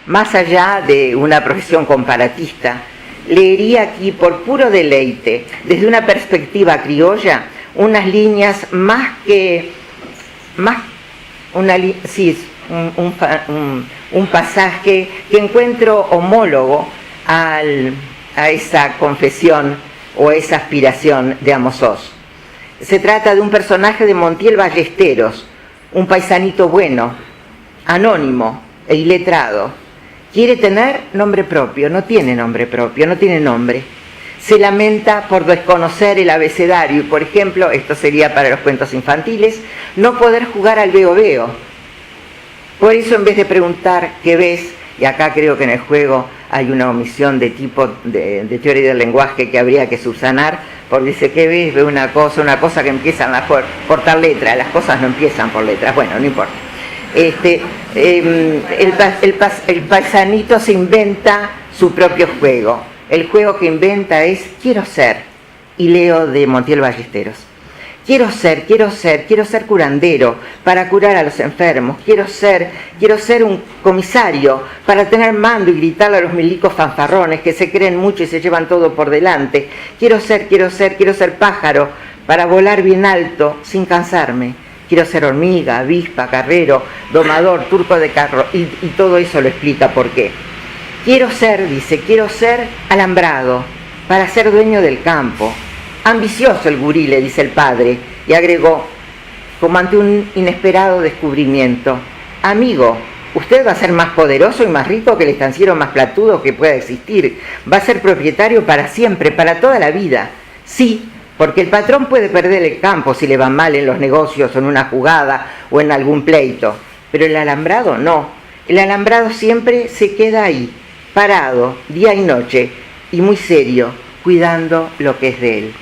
más allá de una profesión comparatista, leería aquí por puro deleite, desde una perspectiva criolla, unas líneas un pasaje que encuentro homólogo a esa confesión o esa aspiración de Amos Oz. Se trata de un personaje de Montiel Ballesteros, un paisanito bueno, anónimo e iletrado. Quiere tener nombre propio, no tiene nombre propio, no tiene nombre. Se lamenta por desconocer el abecedario y, por ejemplo, esto sería para los cuentos infantiles, no poder jugar al veo-veo. Por eso, en vez de preguntar qué ves, y acá creo que en el juego hay una omisión de tipo de teoría del lenguaje que habría que subsanar, porque dice, ¿qué ves? Ve una cosa que empiezan por tal letra, las cosas no empiezan por letras, bueno, no importa. El paisanito se inventa su propio juego. El juego que inventa es quiero ser, y leo de Montiel Ballesteros. Quiero ser curandero para curar a los enfermos. Quiero ser un comisario para tener mando y gritarle a los milicos fanfarrones que se creen mucho y se llevan todo por delante. Quiero ser pájaro para volar bien alto sin cansarme. Quiero ser hormiga, avispa, carrero, domador, turco de carro, y todo eso lo explica por qué. Quiero ser alambrado para ser dueño del campo. Ambicioso el gurí, le dice el padre, y agregó, como ante un inesperado descubrimiento, amigo, usted va a ser más poderoso y más rico que el estanciero más platudo que pueda existir. Va a ser propietario para siempre, para toda la vida. Sí, porque el patrón puede perder el campo si le va mal en los negocios o en una jugada o en algún pleito, pero el alambrado no. El alambrado siempre se queda ahí, parado, día y noche, y muy serio, cuidando lo que es de él.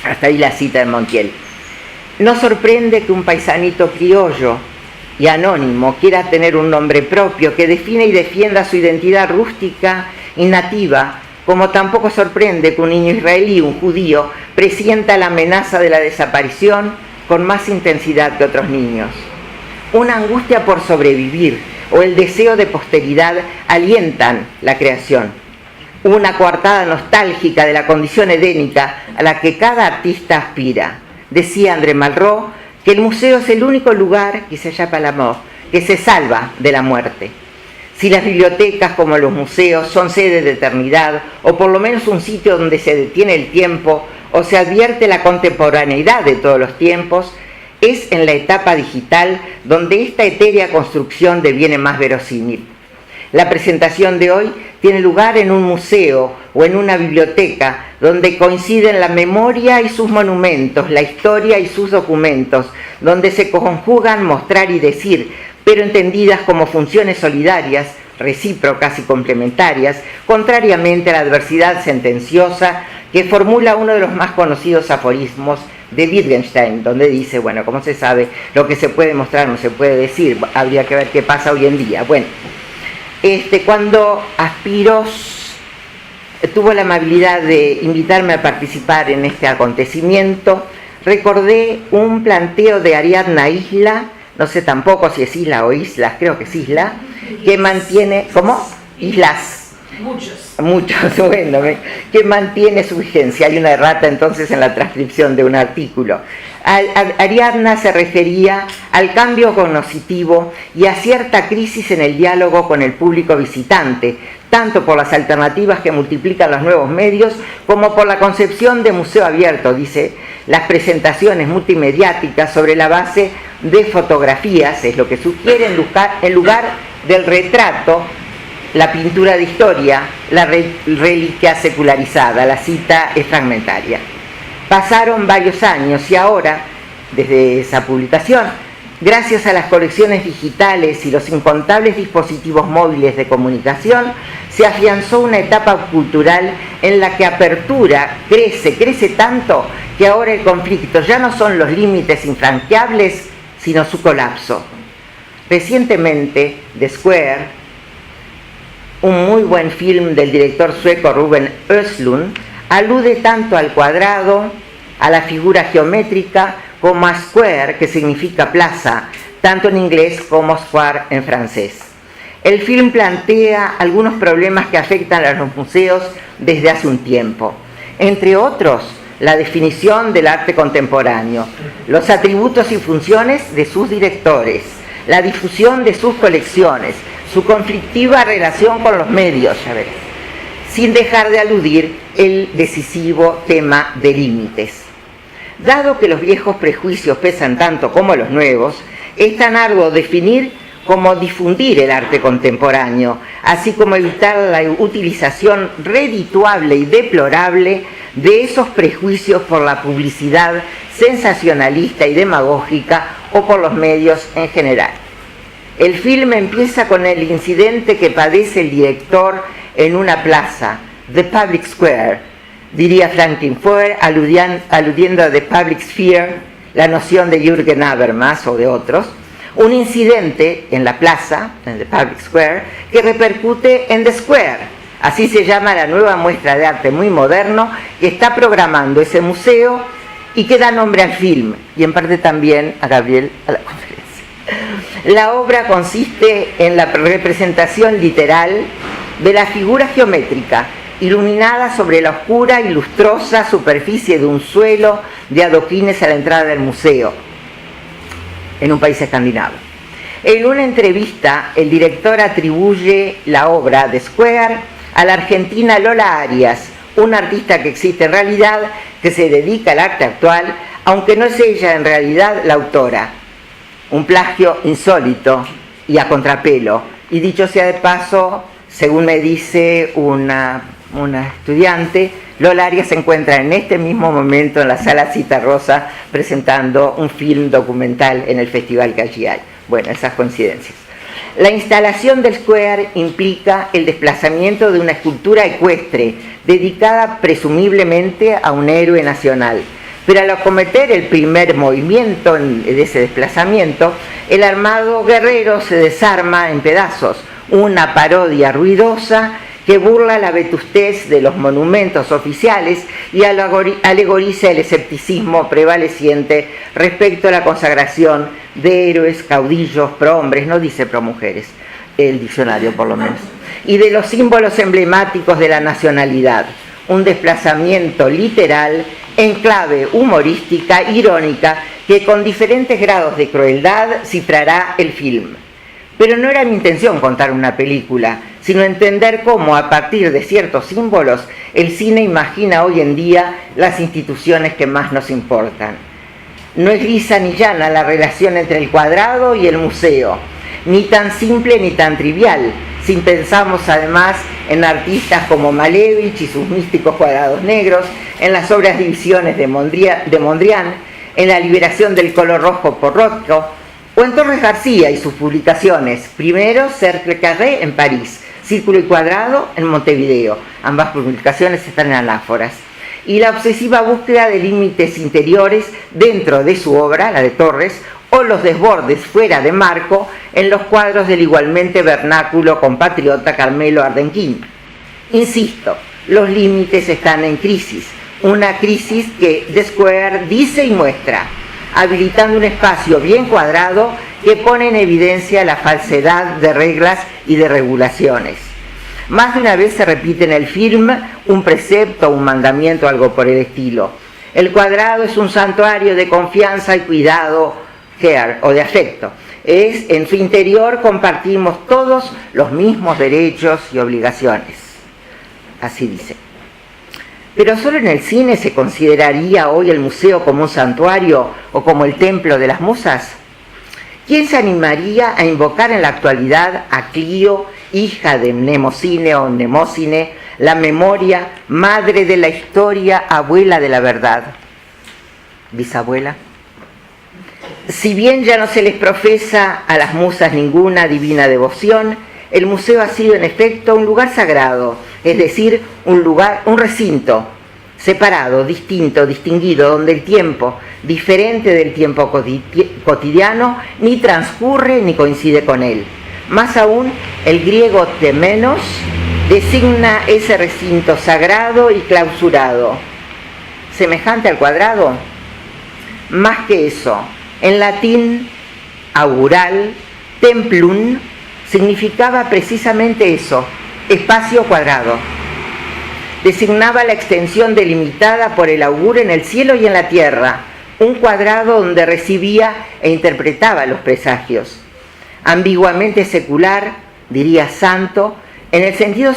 Hasta ahí la cita de Montiel. No sorprende que un paisanito criollo y anónimo quiera tener un nombre propio que define y defienda su identidad rústica y nativa, como tampoco sorprende que un niño israelí, un judío, presienta la amenaza de la desaparición con más intensidad que otros niños. Una angustia por sobrevivir o el deseo de posteridad alientan la creación. Una coartada nostálgica de la condición edénica a la que cada artista aspira. Decía André Malraux que el museo es el único lugar, que se llama la mort, que se salva de la muerte. Si las bibliotecas, como los museos, son sedes de eternidad, o por lo menos un sitio donde se detiene el tiempo o se advierte la contemporaneidad de todos los tiempos, es en la etapa digital donde esta etérea construcción deviene más verosímil. La presentación de hoy tiene lugar en un museo o en una biblioteca donde coinciden la memoria y sus monumentos, la historia y sus documentos, donde se conjugan mostrar y decir, pero entendidas como funciones solidarias, recíprocas y complementarias, contrariamente a la adversidad sentenciosa que formula uno de los más conocidos aforismos de Wittgenstein, donde dice, bueno, como se sabe, lo que se puede mostrar no se puede decir, habría que ver qué pasa hoy en día. Bueno, cuando Aspiros tuvo la amabilidad de invitarme a participar en este acontecimiento, recordé un planteo de Ariadna Isla, no sé tampoco si es Isla o Islas, creo que es Isla, que mantiene, ¿cómo? Islas. Muchos, bueno, que mantiene su vigencia. Hay una errata entonces en la transcripción de un artículo. Ariadna se refería al cambio cognoscitivo y a cierta crisis en el diálogo con el público visitante, tanto por las alternativas que multiplican los nuevos medios como por la concepción de museo abierto, dice, las presentaciones multimediáticas sobre la base de fotografías, es lo que sugiere en lugar del retrato, la pintura de historia, la reliquia secularizada. La cita es fragmentaria. Pasaron varios años y ahora, desde esa publicación, gracias a las colecciones digitales y los incontables dispositivos móviles de comunicación, se afianzó una etapa cultural en la que apertura crece tanto que ahora el conflicto ya no son los límites infranqueables, sino su colapso. Recientemente, The Square, un muy buen film del director sueco Ruben Östlund, alude tanto al cuadrado, a la figura geométrica, como a square, que significa plaza, tanto en inglés como square en francés. El film plantea algunos problemas que afectan a los museos desde hace un tiempo. Entre otros, la definición del arte contemporáneo, los atributos y funciones de sus directores, la difusión de sus colecciones, su conflictiva relación con los medios, ya verás, sin dejar de aludir el decisivo tema de límites. Dado que los viejos prejuicios pesan tanto como los nuevos, es tan arduo definir como difundir el arte contemporáneo, así como evitar la utilización redituable y deplorable de esos prejuicios por la publicidad sensacionalista y demagógica o por los medios en general. El film empieza con el incidente que padece el director en una plaza, The Public Square, diría Franklin Foer, aludiendo a The Public Sphere, la noción de Jürgen Habermas o de otros, un incidente en la plaza, en The Public Square, que repercute en The Square. Así se llama la nueva muestra de arte muy moderno que está programando ese museo y que da nombre al film, y en parte también a Gabriel a la conferencia. La obra consiste en la representación literal de la figura geométrica, iluminada sobre la oscura y lustrosa superficie de un suelo de adoquines a la entrada del museo, en un país escandinavo. En una entrevista, el director atribuye la obra de Square a la argentina Lola Arias, una artista que existe en realidad, que se dedica al arte actual, aunque no es ella en realidad la autora. Un plagio insólito y a contrapelo. Y dicho sea de paso, según me dice una estudiante, Lola Arias se encuentra en este mismo momento en la Sala Citarrosa presentando un film documental en el festival que allí hay. Bueno, esas coincidencias. La instalación del Square implica el desplazamiento de una escultura ecuestre dedicada presumiblemente a un héroe nacional. Pero al acometer el primer movimiento de ese desplazamiento, el armado guerrero se desarma en pedazos, una parodia ruidosa que burla la vetustez de los monumentos oficiales y alegoriza el escepticismo prevaleciente respecto a la consagración de héroes, caudillos, prohombres, no dice promujeres, el diccionario por lo menos, y de los símbolos emblemáticos de la nacionalidad. Un desplazamiento literal en clave humorística, irónica, que con diferentes grados de crueldad cifrará el film. Pero no era mi intención contar una película, sino entender cómo, a partir de ciertos símbolos, el cine imagina hoy en día las instituciones que más nos importan. No es lisa ni llana la relación entre el cuadrado y el museo, ni tan simple ni tan trivial, si pensamos además en artistas como Malevich y sus místicos cuadrados negros, en las obras Divisiones de Mondrian, en la liberación del color rojo por Rothko, o en Torres García y sus publicaciones, primero Cercle Carré en París, Círculo y Cuadrado en Montevideo, ambas publicaciones están en anáforas, y la obsesiva búsqueda de límites interiores dentro de su obra, la de Torres, o los desbordes fuera de marco en los cuadros del igualmente vernáculo compatriota Carmelo Ardenquín. Insisto, los límites están en crisis, una crisis que The Square dice y muestra, habilitando un espacio bien cuadrado que pone en evidencia la falsedad de reglas y de regulaciones. Más de una vez se repite en el film un precepto, un mandamiento, algo por el estilo. El cuadrado es un santuario de confianza y cuidado, care, o de afecto. En su interior compartimos todos los mismos derechos y obligaciones. Así dice. Pero solo en el cine se consideraría hoy el museo como un santuario o como el templo de las musas. ¿Quién se animaría a invocar en la actualidad a Clio, hija de Mnemocine o Mnemocine, la memoria, madre de la historia, abuela de la verdad? ¿Bisabuela? Si bien ya no se les profesa a las musas ninguna divina devoción, el museo ha sido en efecto un lugar sagrado, es decir, un recinto separado, distinto, distinguido, donde el tiempo, diferente del tiempo cotidiano, ni transcurre ni coincide con él. Más aún, el griego temenos designa ese recinto sagrado y clausurado. ¿Semejante al cuadrado? Más que eso, en latín augural, templum significaba precisamente eso, espacio cuadrado. Designaba la extensión delimitada por el augur en el cielo y en la tierra, un cuadrado donde recibía e interpretaba los presagios. Ambiguamente secular, diría santo, en el sentido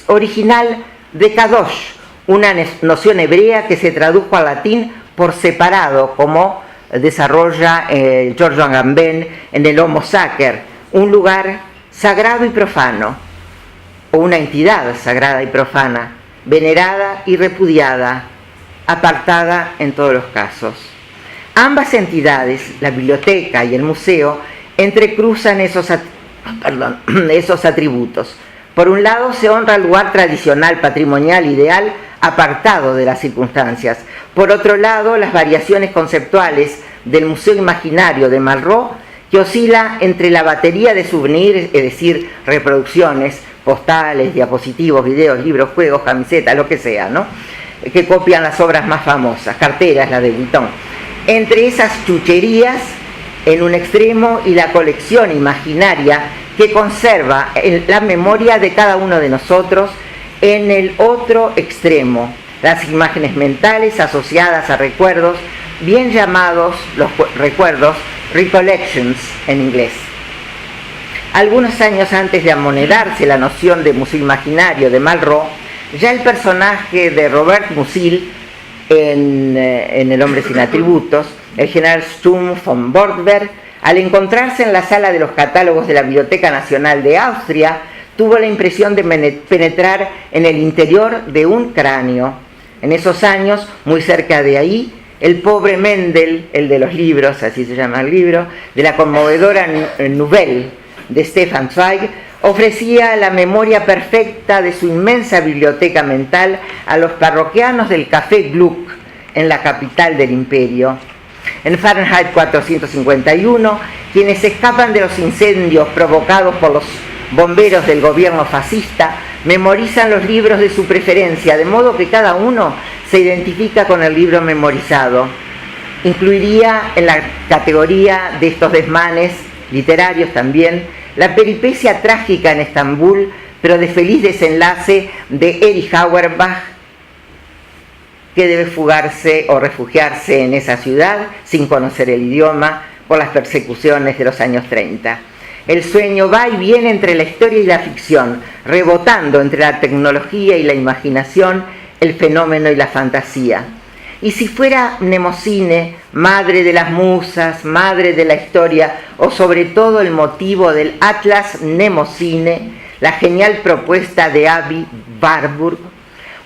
original de kadosh, una noción hebrea que se tradujo al latín por separado, como desarrolla George Agamben en el Homo Sacer, un lugar sagrado y profano, o una entidad sagrada y profana, venerada y repudiada, apartada en todos los casos. Ambas entidades, la biblioteca y el museo, entrecruzan esos atributos. Por un lado, se honra el lugar tradicional, patrimonial, ideal, apartado de las circunstancias. Por otro lado, las variaciones conceptuales del Museo Imaginario de Malraux, que oscila entre la batería de souvenirs, es decir, reproducciones, postales, diapositivos, videos, libros, juegos, camisetas, lo que sea, ¿no?, que copian las obras más famosas, carteras, la de Vuitton. Entre esas chucherías, en un extremo, y la colección imaginaria que conserva la memoria de cada uno de nosotros en el otro extremo, las imágenes mentales asociadas a recuerdos, bien llamados los recuerdos, recollections en inglés. Algunos años antes de amonedarse la noción de museo imaginario de Malraux, ya el personaje de Robert Musil en El hombre sin atributos, el general Sturm von Borgberg, al encontrarse en la sala de los catálogos de la Biblioteca Nacional de Austria, tuvo la impresión de penetrar en el interior de un cráneo. En esos años, muy cerca de ahí, el pobre Mendel, el de los libros, así se llama el libro, de la conmovedora Nouvelle de Stefan Zweig, ofrecía la memoria perfecta de su inmensa biblioteca mental a los parroquianos del Café Gluck, en la capital del imperio. En Fahrenheit 451, quienes escapan de los incendios provocados por los bomberos del gobierno fascista memorizan los libros de su preferencia, de modo que cada uno se identifica con el libro memorizado. Incluiría en la categoría de estos desmanes literarios también la peripecia trágica en Estambul, pero de feliz desenlace, de Erich Auerbach, que debe fugarse o refugiarse en esa ciudad sin conocer el idioma por las persecuciones de los años 30. El sueño va y viene entre la historia y la ficción, rebotando entre la tecnología y la imaginación, el fenómeno y la fantasía. Y si fuera Mnemosine, madre de las musas, madre de la historia, o sobre todo el motivo del Atlas Mnemosine, la genial propuesta de Aby Warburg,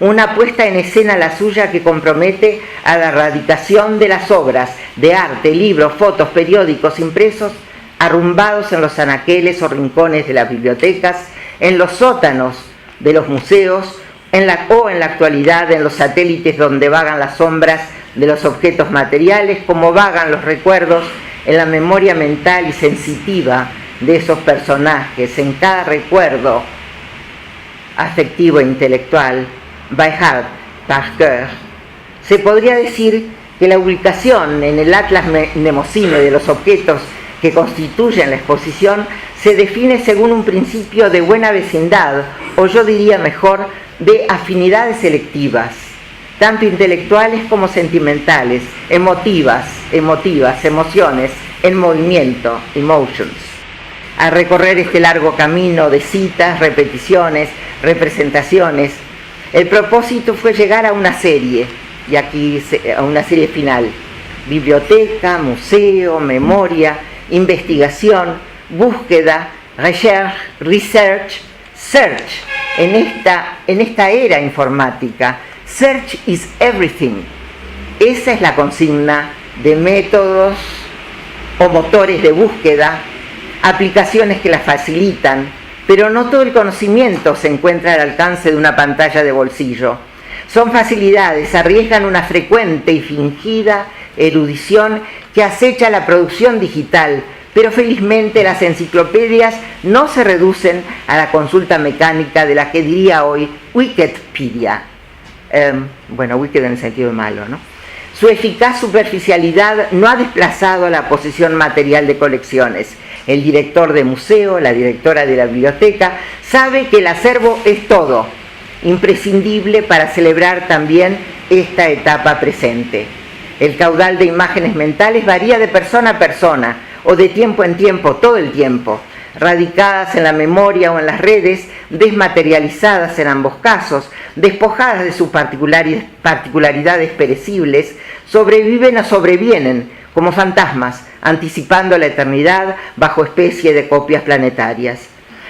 una puesta en escena la suya que compromete a la erradicación de las obras de arte, libros, fotos, periódicos impresos, arrumbados en los anaqueles o rincones de las bibliotecas, en los sótanos de los museos, en la actualidad en los satélites donde vagan las sombras de los objetos materiales, como vagan los recuerdos en la memoria mental y sensitiva de esos personajes, en cada recuerdo afectivo e intelectual, by heart, par cœur. Se podría decir que la ubicación en el Atlas Mnemosine de los objetos que constituyen la exposición se define según un principio de buena vecindad, o yo diría mejor, de afinidades selectivas, tanto intelectuales como sentimentales, emociones, en movimiento, emotions. Al recorrer este largo camino de citas, repeticiones, representaciones, el propósito fue llegar a una serie, y aquí a una serie final: biblioteca, museo, memoria, investigación, búsqueda, research, search. En esta era informática, search is everything. Esa es la consigna de métodos o motores de búsqueda, aplicaciones que la facilitan, pero no todo el conocimiento se encuentra al alcance de una pantalla de bolsillo. Son facilidades, arriesgan una frecuente y fingida erudición que acecha la producción digital, pero felizmente las enciclopedias no se reducen a la consulta mecánica de la que diría hoy Wikipedia. Wicked en el sentido malo, ¿no? Su eficaz superficialidad no ha desplazado la posición material de colecciones. el director de museo, la directora de la biblioteca, sabe que el acervo es todo, imprescindible para celebrar también esta etapa presente. El caudal de imágenes mentales varía de persona a persona, o de tiempo en tiempo, todo el tiempo, radicadas en la memoria o en las redes, desmaterializadas en ambos casos, despojadas de sus particularidades perecibles, sobreviven o sobrevienen como fantasmas, anticipando la eternidad bajo especie de copias planetarias.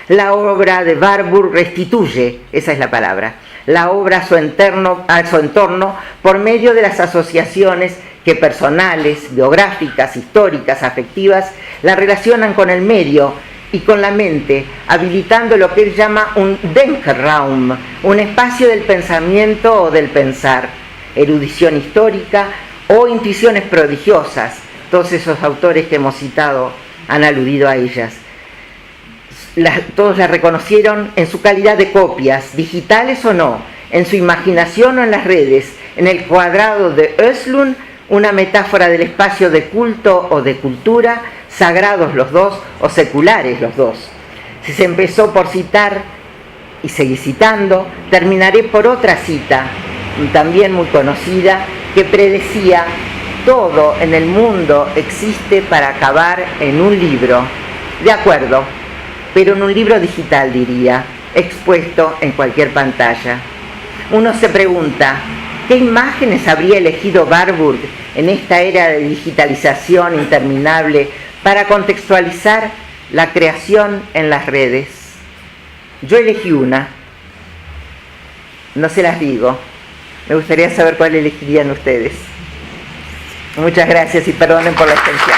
La obra de Warburg restituye, esa es la palabra, la obra a su entorno por medio de las asociaciones que personales, biográficas, históricas, afectivas, la relacionan con el medio y con la mente, habilitando lo que él llama un Denkraum, un espacio del pensamiento o del pensar, erudición histórica o intuiciones prodigiosas. Todos esos autores que hemos citado han aludido a ellas. Todos las reconocieron en su calidad de copias, digitales o no, en su imaginación o en las redes, en el cuadrado de Östlund, una metáfora del espacio de culto o de cultura, sagrados los dos o seculares los dos. Si se empezó por citar y seguí citando, terminaré por otra cita, también muy conocida, que predecía: todo en el mundo existe para acabar en un libro. De acuerdo, pero en un libro digital, diría, expuesto en cualquier pantalla. Uno se pregunta, ¿qué imágenes habría elegido Warburg en esta era de digitalización interminable para contextualizar la creación en las redes? Yo elegí una, no se las digo, me gustaría saber cuál elegirían ustedes. Muchas gracias y perdonen por la extensión.